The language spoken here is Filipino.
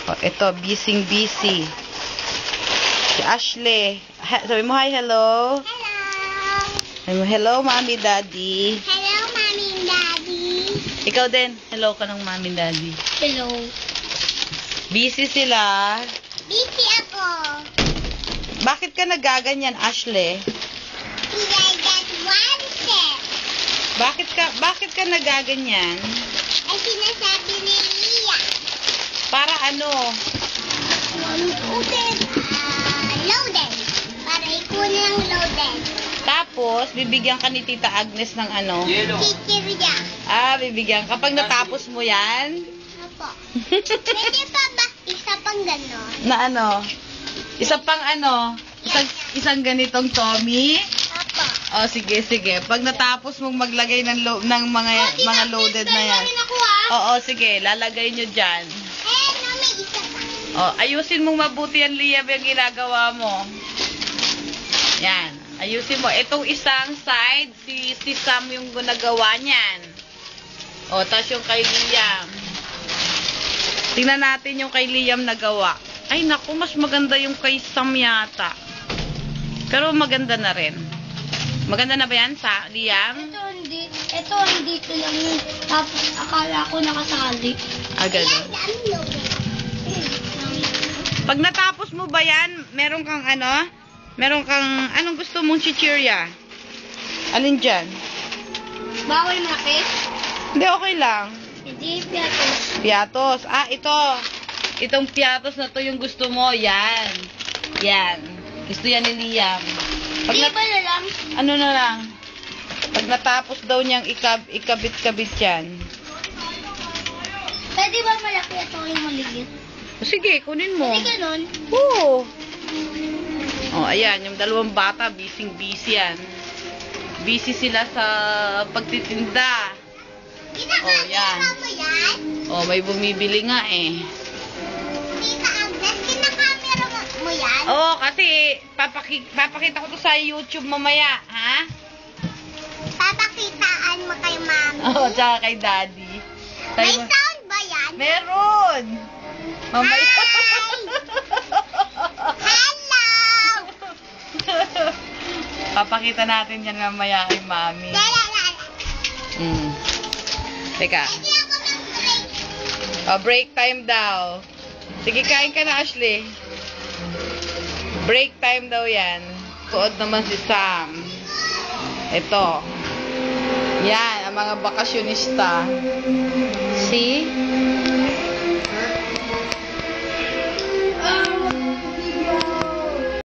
Oh, ito, busy. Si Ashley. Sabi mo hi, hello. Sabi mo, hello, mommy, daddy. Hello, mommy and daddy. Ikaw din. Hello ka ng mommy and daddy. Hello. Busy sila. Busy ako. Bakit ka nagaganyan, Ashley? I got one step. Bakit ka nagaganyan? Ay sinasabi ni Lia. Para ano? Loaded. Para ikunin ang loaded. Tapos, bibigyan ka ni Tita Agnes ng ano? Chichirya. Bibigyan. Kapag natapos mo yan? Opo. Pwede pa ba isa pang gano'n? Na ano? Isa pang ano? Isang ganitong Tommy? Opo. Oh, sige. Pag natapos mong maglagay ng mga loaded na yan. Oo, sige. Lalagay nyo dyan. Mami, isa pa. Oh, ayusin mong mabuti yan, Liam, yung ginagawa mo. Yan. Ayusin mo. Itong isang side, si Sam yung gunagawa niyan. O, tapos yung kay Liam. Tingnan natin yung kay Liam nagawa. Ay, naku, mas maganda yung kay Sam yata. Pero maganda na rin. Maganda na ba yan, sa Liam? Ito hindi ko lang yun. Tapos akala ko nakasali. Ganun. Pag natapos mo ba yan, meron kang ano? Anong gusto mong chichirya? Alin dyan? Bawal malaki? Hindi, okay lang. Hindi, piatos. Piatos. Ito. Itong piatos na to yung gusto mo. Yan. Gusto yan ni Liam. Hindi ba na lang? Ano na lang? Pag natapos daw niyang ikabit-kabit yan. Pwede ba malaki ito yung maliit? Sige, kunin mo. Pwede ganun? Oo. Oh, ayan, yung dalawang bata, busy yan. Busy sila sa pagtitinda. Oh, yan. Oh, may bumibili nga eh. Tita Agnes, kinakamera mo yan? Oo, kasi papakita ko to sa YouTube mamaya, ha? Papakitaan mo kay mami. Oo, tsaka kay daddy. May sound ba yan? Meron! Mamaya. Hello! Papakita natin yan mamaya kay mami. Teka. Hindi ako mag-break. Oh, break time daw. Sige, kain ka na, Ashley. Break time daw yan. Tuod naman si Sam. Ito. Yan, ang mga bakasyonista. See?